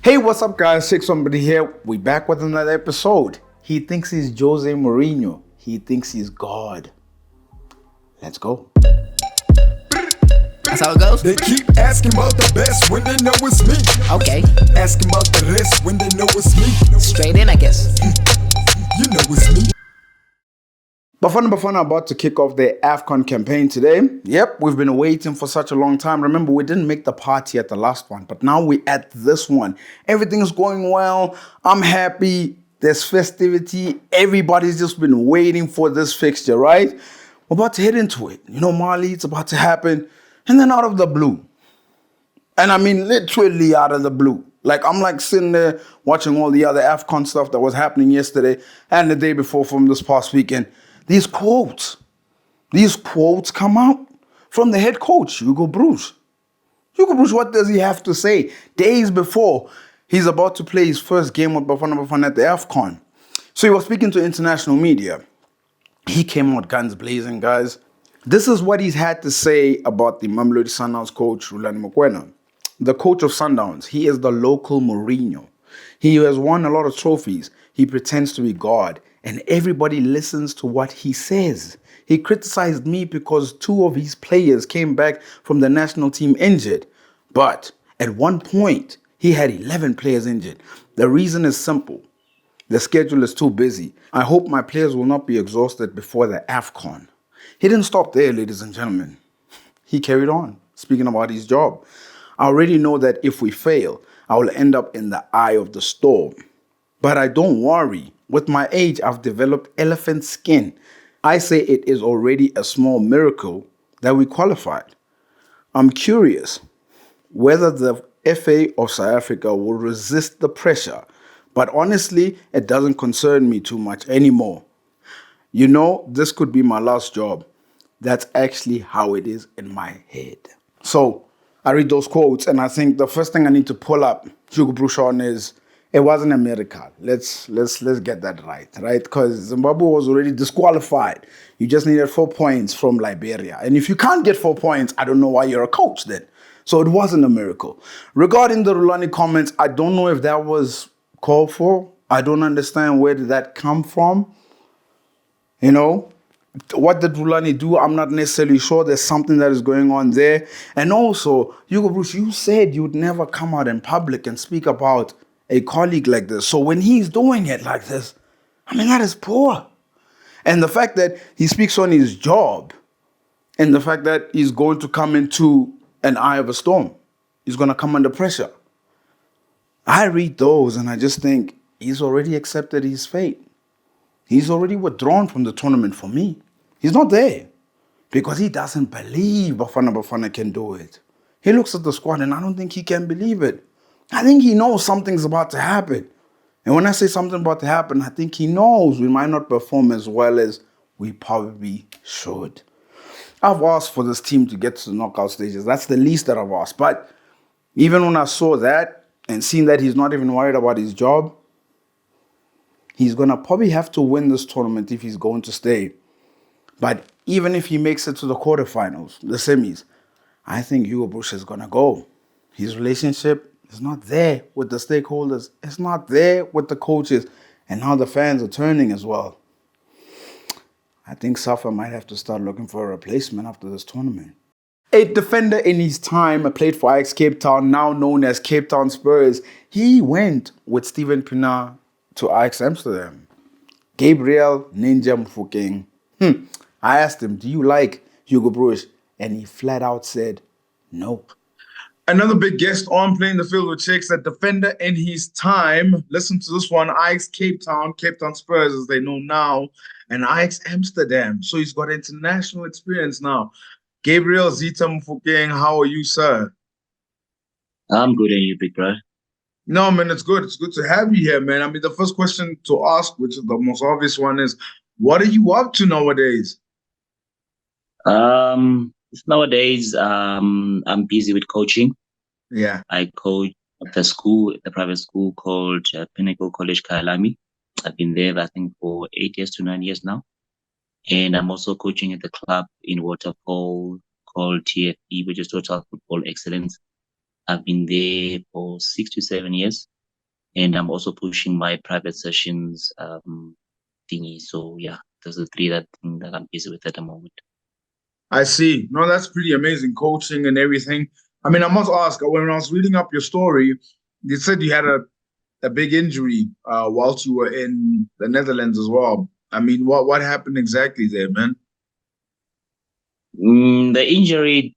Hey, what's up, guys? Somebody here. We back with another episode. He thinks he's Jose Mourinho. He thinks he's God. Let's go. That's how it goes? They keep asking about the best when they know it's me. Okay. Asking about the rest when they know it's me. Straight in, I guess. You know it's me. Bafana Bafana about to kick off their AFCON campaign today. Yep, we've been waiting for such a long time. Remember, we didn't make the party at the last one, but now we're at this one. Everything's going well. I'm happy. There's festivity. Everybody's just been waiting for this fixture, right? We're about to head into it. You know, Mali, it's about to happen. And then out of the blue. And I mean, literally out of the blue. Like, I'm like sitting there watching all the other AFCON stuff that was happening yesterday and the day before from this past weekend. These quotes come out from the head coach, Hugo Broos. Hugo Broos, what does he have to say? Days before he's about to play his first game with Bafana Bafana at the AFCON. So he was speaking to international media. He came out guns blazing, guys. This is what he's had to say about the Mamelodi Sundowns coach, Moegoe. The coach of Sundowns, he is the local Mourinho. He has won a lot of trophies. He pretends to be God. And everybody listens to what he says. He criticized me because 2 of his players came back from the national team injured. But at one point, he had 11 players injured. The reason is simple. The schedule is too busy. I hope my players will not be exhausted before the AFCON. He didn't stop there, ladies and gentlemen. He carried on, speaking about his job. I already know that if we fail, I will end up in the eye of the storm. But I don't worry. With my age, I've developed elephant skin. I say it is already a small miracle that we qualified. I'm curious whether the FA of South Africa will resist the pressure, but honestly, it doesn't concern me too much anymore. You know, this could be my last job. That's actually how it is in my head. So I read those quotes, and I think the first thing I need to pull up Hugo Broos on is, it wasn't a miracle. Let's get that right? Because Zimbabwe was already disqualified. You just needed 4 points from Liberia. And if you can't get 4 points, I don't know why you're a coach then. So it wasn't a miracle. Regarding the Rulani comments, I don't know if that was called for. I don't understand where did that come from. You know, what did Rulani do? I'm not necessarily sure. There's something that is going on there. And also, Hugo Broos, you said you'd never come out in public and speak about a colleague like this. So when he's doing it like this, I mean, that is poor. And the fact that he speaks on his job and the fact that he's going to come into an eye of a storm, he's going to come under pressure. I read those and I just think he's already accepted his fate. He's already withdrawn from the tournament for me. He's not there because he doesn't believe Bafana Bafana can do it. He looks at the squad and I don't think he can believe it. I think he knows something's about to happen. And when I say something about to happen, I think he knows we might not perform as well as we probably should. I've asked for this team to get to the knockout stages. That's the least that I've asked. But even when I saw that and seeing that he's not even worried about his job, he's going to probably have to win this tournament if he's going to stay. But even if he makes it to the quarterfinals, the semis, I think Hugo Broos is going to go. His relationship is not there with the stakeholders. It's not there with the coaches. And now the fans are turning as well. I think Safa might have to start looking for a replacement after this tournament. A defender in his time played for Ajax Cape Town, now known as Cape Town Spurs. He went with Steven Pienaar to Ajax Amsterdam. Gabriel Ninja Mofokeng. I asked him, do you like Hugo Broos? And he flat out said, no. Another big guest on Playing the Field with Chicks, a defender in his time. Listen to this one. Ajax Cape Town Spurs as they know now, and Ajax Amsterdam. So he's got international experience now. Gabriel Zita Mofokeng, how are you, sir? I'm good, and you, big bro? No, man, it's good. It's good to have you here, man. I mean, the first question to ask, which is the most obvious one, is what are you up to nowadays? Nowadays, I'm busy with coaching. Yeah. I coach at the private school called Pinnacle College Kailami. I've been there, I think, for 8 years to 9 years now. And I'm also coaching at the club in water polo called TFE, which is Total Football Excellence. I've been there for 6 to 7 years, and I'm also pushing my private sessions thingy. So yeah, those are three that I'm busy with at the moment. I see. No, that's pretty amazing. Coaching and everything. I mean, I must ask, when I was reading up your story, you said you had a big injury whilst you were in the Netherlands as well. I mean, what happened exactly there, man? The injury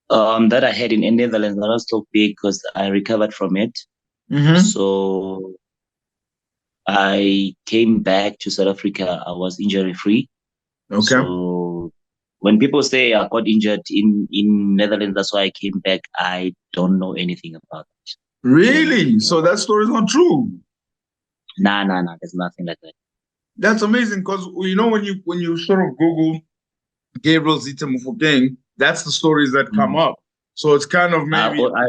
that I had in the Netherlands was not so big because I recovered from it. Mm-hmm. So I came back to South Africa. I was injury free. Okay. So when people say I got injured in Netherlands, that's why I came back. I don't know anything about it. I don't know Really? anything So about that story is not true. it. Nah. There's nothing like that. That's amazing because you know when you sort of Google Gabriel Mofokeng, that's the stories that come Mm. up. So it's kind of I, maybe I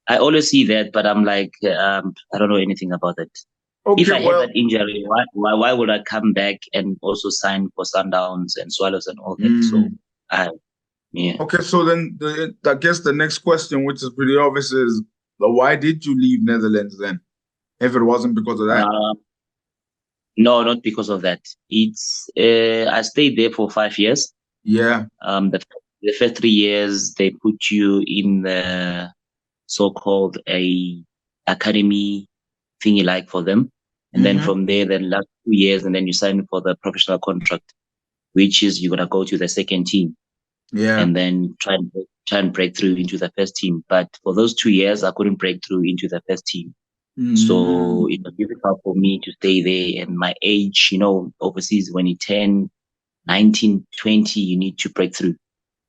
I always see that, but I'm like, I don't know anything about it. If okay. I had Well, that injury, why would I come back and also sign for Sundowns and Swallows and all that? So, mm, I yeah. okay. So then I guess the next question, which is pretty obvious, is why did you leave Netherlands then? If it wasn't because of that. Uh, no, not because of that. It's I stayed there for 5 years. Yeah. The first 3 years they put you in the so-called a academy thingy like for them, and then Mm-hmm. from there, then last 2 years, and then you sign for the professional contract, which is you're gonna go to the second team Yeah. and then try and break through into the first team. But for those 2 years, I couldn't break through into the first team. So it Mm. was difficult for me to stay there. And my age, overseas, when you turn 19, 20, you need to break through.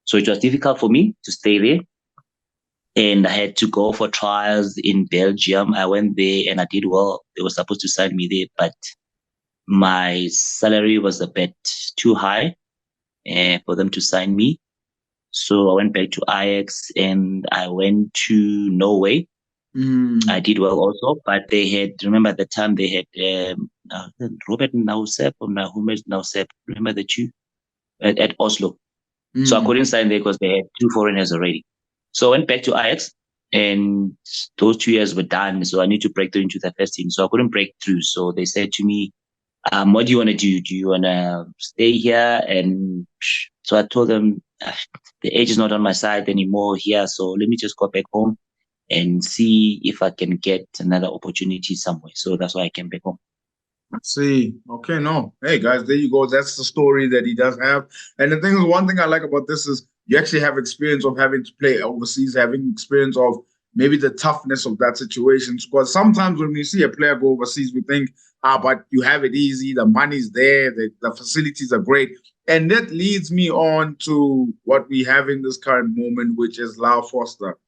So it was difficult for me to stay there. And I had to go for trials in Belgium. I went there and I did well. They were supposed to sign me there, but my salary was a bit too high for them to sign me. So I went back to Ajax and I went to Norway. I Mm. did well also, but remember at the time they had Robert Nausep or Nahumet Nausep, remember the two at Oslo. So I Mm. couldn't sign there because they had two foreigners already. So I went back to Ajax and those 2 years were done. So I need to break through into the first team. So I couldn't break through. So they said to me, what do you want to do? Do you want to stay here? And so I told them, the age is not on my side anymore here. So let me just go back home and see if I can get another opportunity somewhere. So that's why I came back home. See, okay, no. Hey guys, there you go. That's the story that he does have. And the thing is, one thing I like about this is you actually have experience of having to play overseas, having experience of maybe the toughness of that situation. Because sometimes when we see a player go overseas, we think, but you have it easy, the money's there, the facilities are great. And that leads me on to what we have in this current moment, which is Lau Foster,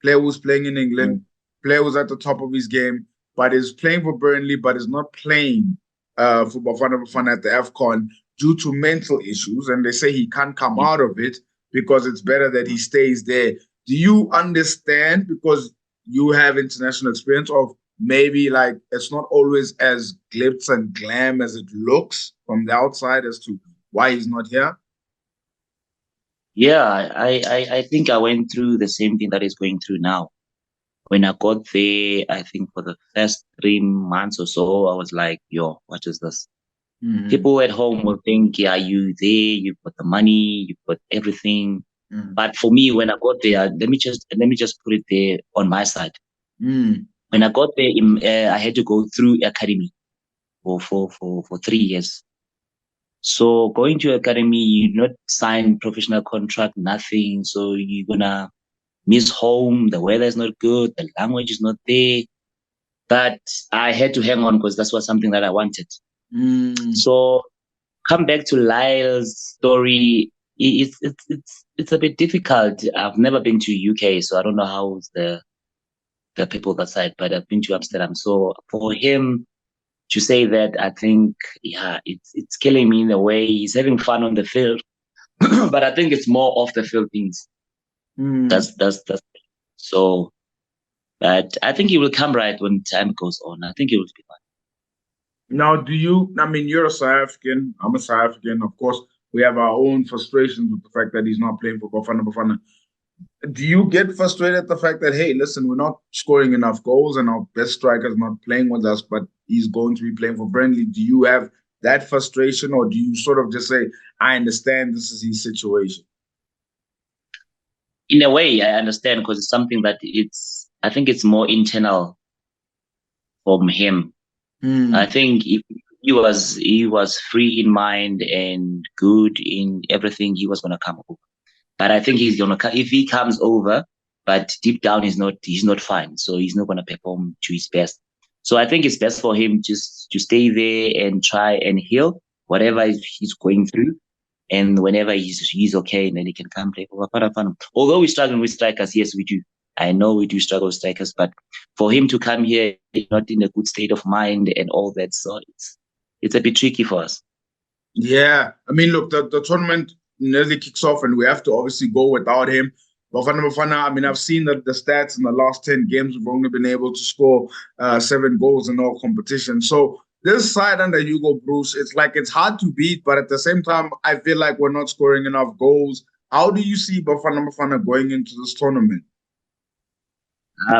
player who's playing in England, Mm. player who's at the top of his game, but is playing for Burnley, but is not playing for Bafana Bafana at the AFCON due to mental issues. And they say he can't come out of it because it's better that he stays there. Do you understand? Because you have international experience of maybe like it's not always as glitz and glam as it looks from the outside as to why he's not here. Yeah, I think I went through the same thing that is going through now. When I got there, I think for the first 3 months or so, I was like, yo, what is this? Mm-hmm. People at home will think, yeah, you there, you've got the money, you've got everything. Mm-hmm. But for me, when I got there, let me just put it there on my side. Mm-hmm. When I got there, I had to go through academy for 3 years. So going to academy, you not sign professional contract, nothing. So you're gonna miss home. The weather is not good. The language is not there. But I had to hang on because that's was something that I wanted. Mm-hmm. So come back to Lyle's story. It's a bit difficult. I've never been to UK, so I don't know how the people that side, but I've been to Amsterdam. So for him to say that, I think yeah, it's killing me in a way. He's having fun on the field, but I think it's more off the field things. Mm-hmm. That's so. But I think he will come right when time goes on. I think he will be fine. Now, I mean, you're a South African, I'm a South African. Of course, we have our own frustrations with the fact that he's not playing for Bafana Bafana. Do you get frustrated at the fact that, hey, listen, we're not scoring enough goals and our best striker's not playing with us, but he's going to be playing for Burnley? Do you have that frustration, or do you sort of just say, I understand this is his situation? In a way, I understand because it's something that I think it's more internal from him. I think if he was free in mind and good in everything, he was gonna come over. But I think he's gonna if he comes over, but deep down he's not fine, so he's not gonna perform to his best. So I think it's best for him just to stay there and try and heal whatever he's going through. And whenever he's okay, then he can come play for Bafana Bafana. Although we're struggling with strikers, yes, we do. I know we do struggle with strikers, but for him to come here not in a good state of mind and all that, so it's a bit tricky for us. Yeah, I mean, look, the tournament nearly kicks off, and we have to obviously go without him. Bafana Bafana, I mean, I've seen the stats in the last 10 games. We've only been able to score 7 goals in all competitions. So this side under Hugo Broos, it's like it's hard to beat, but at the same time, I feel like we're not scoring enough goals. How do you see Bafana Bafana going into this tournament?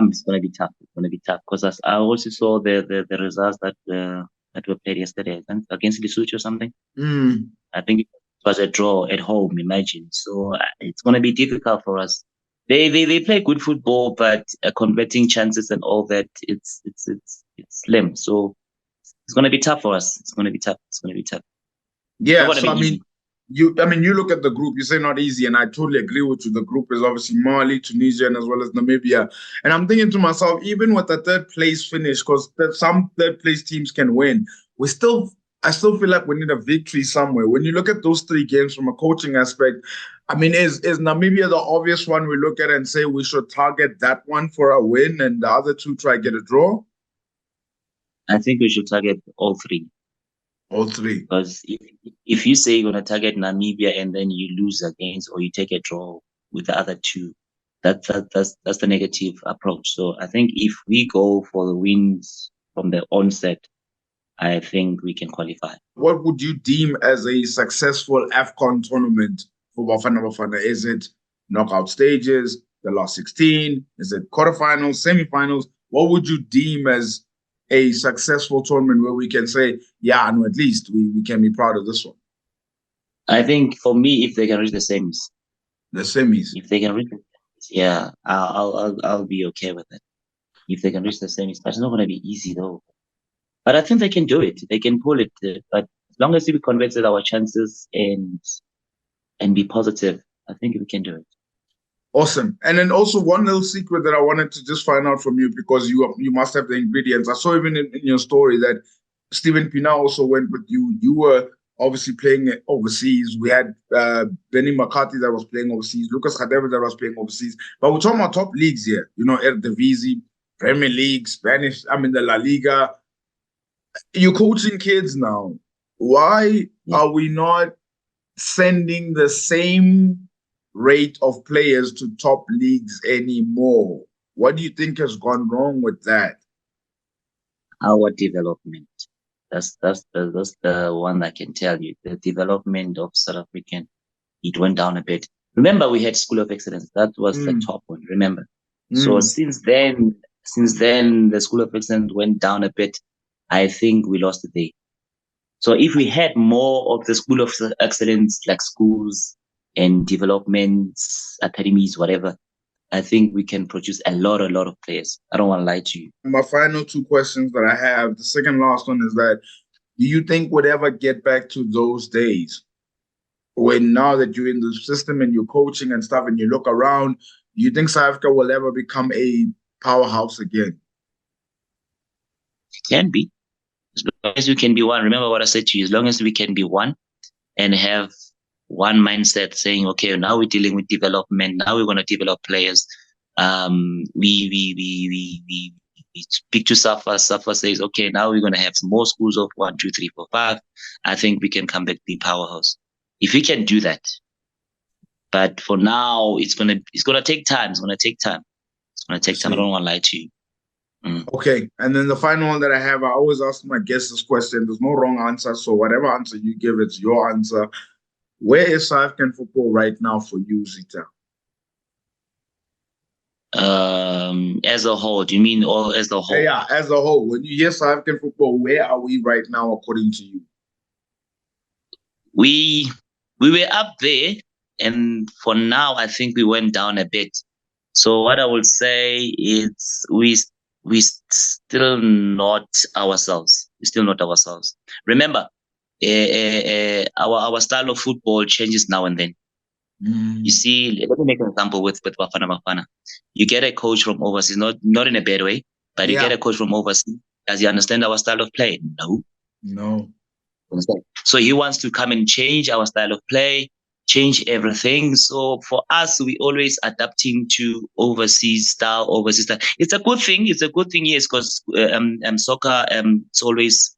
It's gonna be tough. It's gonna be tough because I also saw the results that were played yesterday against Lesotho or something. I think it was a draw at home. Imagine, so it's gonna be difficult for us. They play good football, but converting chances and all that it's slim. So it's gonna be tough for us. It's gonna be tough. It's gonna be tough. Yeah, It's not so gonna I be mean, easy. you look at the group, you say not easy, and I totally agree with you. The group is obviously Mali, Tunisia, and as well as Namibia. And I'm thinking to myself, even with the third place finish, because some third place teams can win, I still feel like we need a victory somewhere. When you look at those 3 games from a coaching aspect, I mean, is Namibia the obvious one we look at and say we should target that one for a win, and the other 2 try get a draw? I think we should target all three. All 3. Because if you say you're going to target Namibia and then you lose against or you take a draw with the other 2, that's the negative approach. So I think if we go for the wins from the onset, I think we can qualify. What would you deem as a successful AFCON tournament for Bafana Bafana? Is it knockout stages, the last 16? Is it quarterfinals, semifinals? What would you deem as a successful tournament where we can say, yeah, no, at least we can be proud of this one? I think for me, if they can reach the semis, The semis. if they can reach the semis, yeah, I'll be okay with it. If they can reach the semis, but it's not going to be easy though. But I think they can do it. They can pull it. But as long as we converted our chances and be positive, I think we can do it. Awesome. And then also one little secret that I wanted to just find out from you, because you must have the ingredients. I saw even in your story that Stephen Pina also went with you. You were obviously playing overseas. We had Benny McCarthy that was playing overseas, Lucas Radebe that was playing overseas. But we're talking about top leagues here, Eredivisie, Premier League, Spanish, I mean the La Liga. You're coaching kids now. Why are we not sending the same rate of players to top leagues anymore? What do you think has gone wrong with that? Our development. That's the one I can tell you. The development of South African, it went down a bit. Remember, we had School of Excellence. That was the top one. Remember. So since then, the School of Excellence went down a bit. I think we lost the day. So if we had more of the School of Excellence, like schools and developments, academies, whatever, I think we can produce a lot of players. I don't want to lie to you. My final 2 questions that I have, the second last one is that, do you think we'd ever get back to those days when now that you're in the system and you're coaching and stuff and you look around, do you think South Africa will ever become a powerhouse again? It can be. As long as we can be one. Remember what I said to you. As long as we can be one and have one mindset saying, okay, now we're dealing with development. Now we're going to develop players. We speak to Safa. Safa says, okay, now we're going to have some more schools of 1, 2, 3, 4, 5. I think we can come back to the powerhouse if we can do that. But for now, it's gonna take time. It's gonna take time. I don't want to lie to you. Okay, and then the final one that I have, I always ask my guests this question. There's no wrong answer, so whatever answer you give, it's your answer. Where is South African football right now for you, Zita? As a whole, do you mean all as a whole? Yeah, as a whole. When you hear South African football, where are we right now according to you? We were up there, and for now, I think we went down a bit. So what I would say is we still not ourselves. We're still not ourselves. Remember, our style of football changes now and then. You see, let me make an example with Bafana Bafana. You get a coach from overseas, not in a bad way, but you get a coach from overseas. Does he understand our style of play? No. No. So he wants to come and change our style of play, change everything. So for us, we always adapting to overseas style. It's a good thing. It's a good thing, yes, because soccer it's always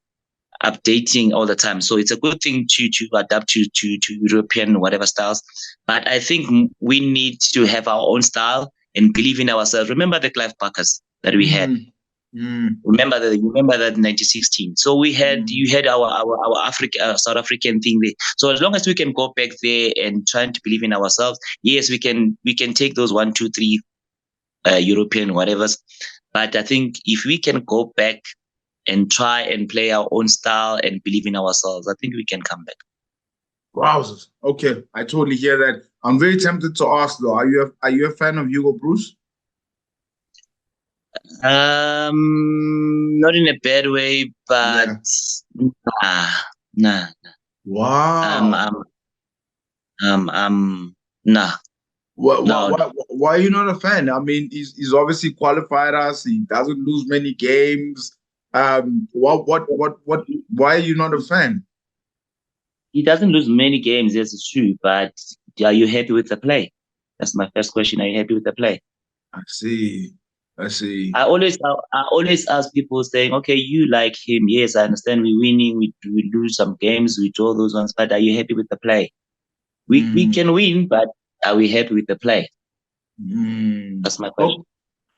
updating all the time. So it's a good thing to adapt to European whatever styles. But I think we need to have our own style and believe in ourselves. Remember the Clive Parkers that we had. Remember that in 1916. So you had our South African thing there. So as long as we can go back there and trying to believe in ourselves, yes, we can take those 1, 2, 3 European whatevers. But I think if we can go back and try and play our own style and believe in ourselves, I think we can come back. Wow. Okay, I totally hear that. I'm very tempted to ask though, are you a fan of Hugo Broos? Not in a bad way, but nah. Wow. Nah. Why are you not a fan? I mean, he's obviously qualified us. He doesn't lose many games. Why are you not a fan? He doesn't lose many games, yes, it's true. But are you happy with the play? That's my first question. Are you happy with the play? I see. I always ask people saying, okay, you like him. Yes, I understand we're winning. We lose some games. We draw those ones. But are you happy with the play? We can win, but are we happy with the play? That's my question.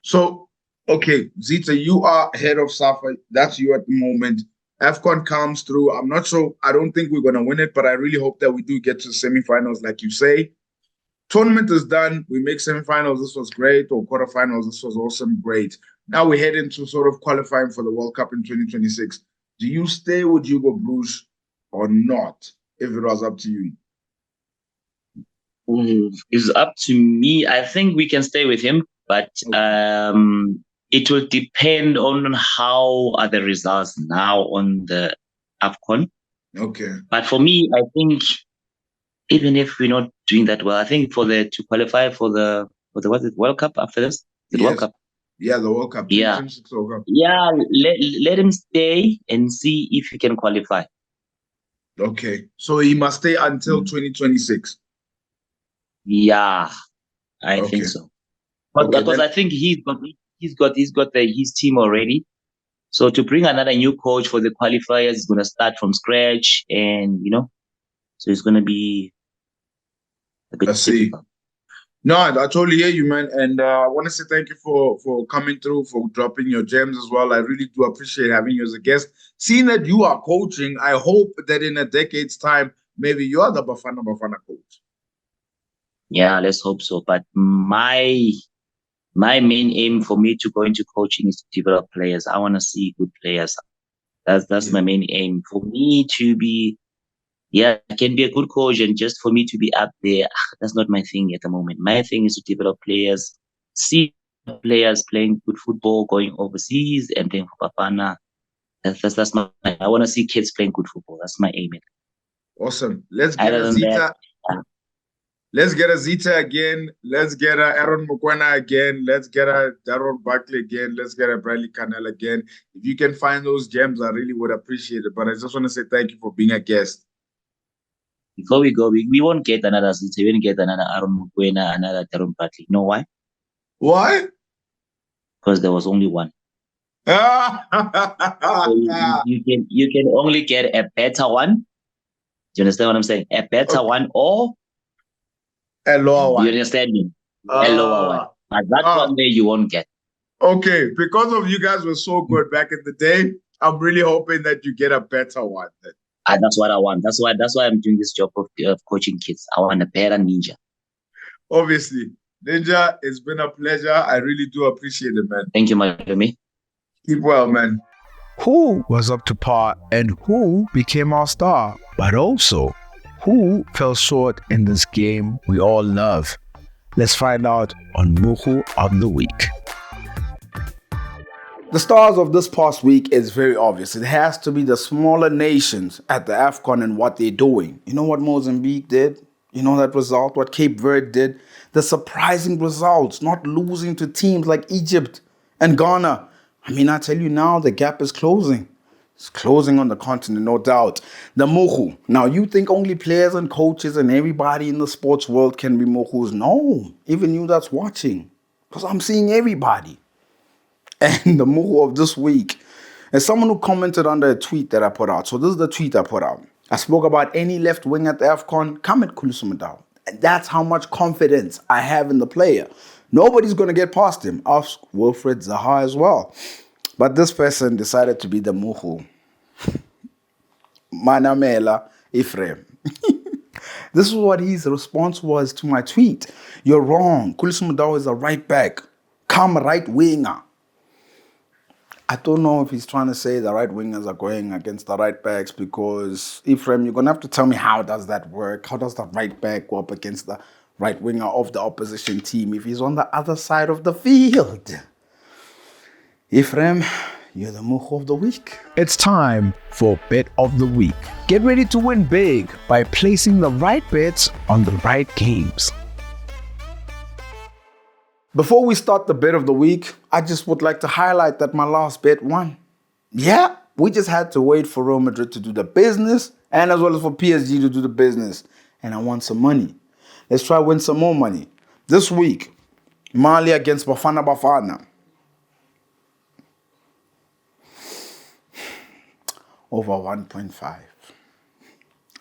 So, okay, Zita, you are head of SAFA. That's you at the moment. AFCON comes through. I'm not sure. I don't think we're going to win it, but I really hope that we do get to the semifinals, like you say. Tournament is done. We make semifinals. This was great. Or quarterfinals. This was awesome. Great. Now we head into sort of qualifying for the World Cup in 2026. Do you stay with Hugo Broos or not, if it was up to you? It's up to me. I think we can stay with him, but it will depend on how are the results now on the AFCON. Okay. But for me, I think even if we're not doing that well, I think to qualify for the World Cup after this? The World Cup. Yeah, the World Cup. Yeah. World Cup. Yeah, let him stay and see if he can qualify. Okay. So he must stay until 2026. Yeah, I think so. But because I think he's got his team already. So to bring another new coach for the qualifiers is gonna start from scratch, and so it's gonna be a bit difficult. No, I totally hear you, man. And I want to say thank you for coming through, for dropping your gems as well. I really do appreciate having you as a guest. Seeing that you are coaching, I hope that in a decade's time, maybe you are the Bafana Bafana coach. Yeah, let's hope so. But my main aim for me to go into coaching is to develop players. I want to see good players. That's my main aim. For me to be, I can be a good coach, and just for me to be up there, that's not my thing at the moment. My thing is to develop players, see players playing good football, going overseas, and then for Bafana, that's my. I want to see kids playing good football. That's my aim. Awesome. Let's get a Zita. Let's get a Zita again. Let's get a Aaron Moegoe again. Let's get a Darryl Buckley again. Let's get a Bradley Canel again. If you can find those gems, I really would appreciate it. But I just want to say thank you for being a guest. Before we go, we won't get another Zita. We won't get another Aaron Moegoe, another Darryl Buckley. You know why? Why? Because there was only one. So you can only get a better one. Do you understand what I'm saying? A better one or a lower one. You understand me? A lower one. But that one there you won't get. Okay, because of you guys were so good back in the day, I'm really hoping that you get a better one. That's what I want. That's why I'm doing this job of coaching kids. I want a better ninja. Obviously. Ninja, it's been a pleasure. I really do appreciate it, man. Thank you, Moegoe. Keep well, man. Who was up to par and who became our star? But also, who fell short in this game we all love? Let's find out on Moegoe of the Week. The stars of this past week is very obvious. It has to be the smaller nations at the AFCON and what they're doing. You know what Mozambique did? You know that result? What Cape Verde did? The surprising results, not losing to teams like Egypt and Ghana. I mean, I tell you now, the gap is closing. It's closing on the continent, no doubt. The Moegoe. Now, you think only players and coaches and everybody in the sports world can be Moegoes? No, even you that's watching. Because I'm seeing everybody. And the Moegoe of this week is someone who commented under a tweet that I put out. So this is the tweet I put out. I spoke about any left wing at the AFCON. Come at Kulusumudau. And that's how much confidence I have in the player. Nobody's going to get past him. Ask Wilfred Zaha as well. But this person decided to be the Moegoe. Manamela Ephraim. This is what his response was to my tweet. You're wrong. Kulusumudau is a right back. Come right winger. I don't know if he's trying to say the right wingers are going against the right backs because, Ephraim, you're going to have to tell me how does that work? How does the right back go up against the right winger of the opposition team if he's on the other side of the field? Ephraim, you're the Moegoe of the Week. It's time for Bet of the Week. Get ready to win big by placing the right bets on the right games. Before we start the bet of the week, I just would like to highlight that my last bet won. Yeah, we just had to wait for Real Madrid to do the business and as well as for PSG to do the business. And I won some money. Let's try win some more money. This week, Mali against Bafana Bafana. Over 1.5.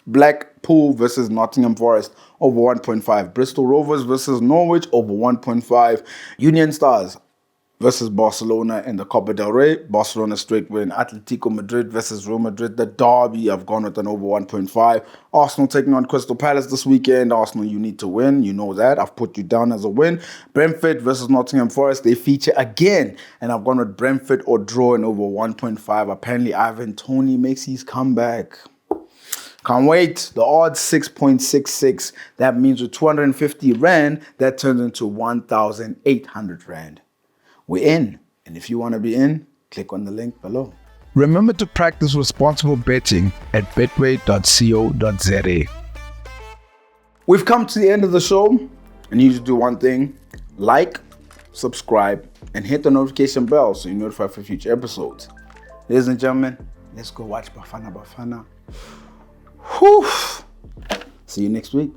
Blackpool versus Nottingham Forest over 1.5. Bristol Rovers versus Norwich over 1.5. Union Stars versus Barcelona in the Copa del Rey. Barcelona straight win. Atletico Madrid versus Real Madrid. The derby, I've gone with an over 1.5. Arsenal taking on Crystal Palace this weekend. Arsenal, you need to win. You know that. I've put you down as a win. Brentford versus Nottingham Forest. They feature again. And I've gone with Brentford or draw in over 1.5. Apparently, Ivan Toney makes his comeback. Can't wait. The odds 6.66. That means with 250 Rand, that turns into 1,800 Rand. We're in. And if you want to be in, click on the link below. Remember to practice responsible betting at betway.co.za. We've come to the end of the show. I need you to do one thing. Like, subscribe, and hit the notification bell so you're notified for future episodes. Ladies and gentlemen, let's go watch Bafana Bafana. Whew. See you next week.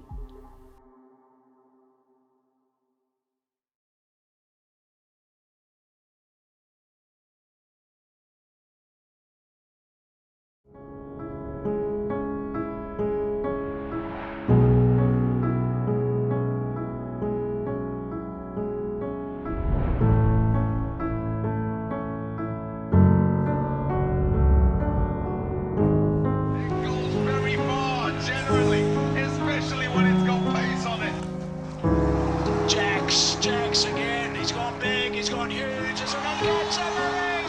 Jax again, he's gone big, he's gone huge, it's an catch and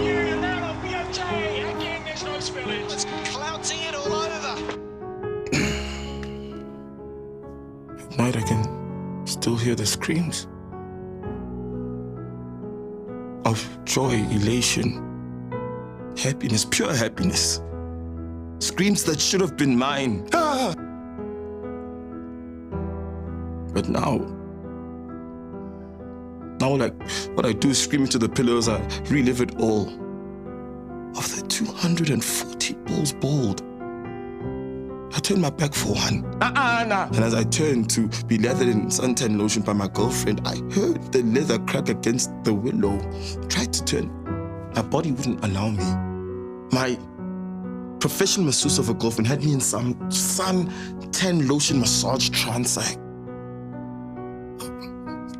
you little beauty, again there's no spillage. It's clouting it all over. At night I can still hear the screams of joy, elation, happiness, pure happiness. Screams that should have been mine. Ah! But now like what I do is scream into the pillows, I relive it all. Of the 240 balls bowled, I turned my back for one. Nah. And as I turned to be lathered in suntan lotion by my girlfriend, I heard the leather crack against the willow. Tried to turn. My body wouldn't allow me. My professional masseuse of a girlfriend had me in some suntan lotion massage trance.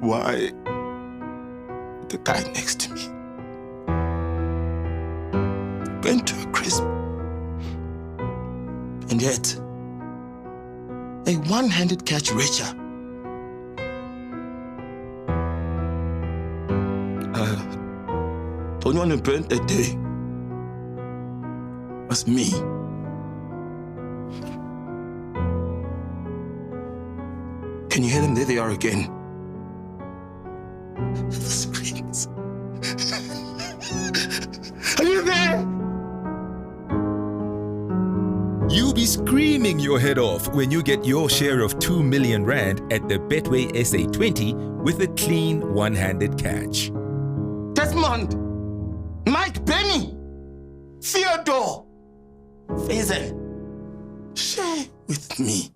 Why? The guy next to me burnt to a crisp. And yet, a one-handed catch richer only one who burnt that day was me. Can you hear them? There they are again. The screams. Are you there? You'll be screaming your head off when you get your share of 2 million rand at the Betway SA20 with a clean one-handed catch. Desmond, Mike, Benny, Theodore, Faisal, share with me.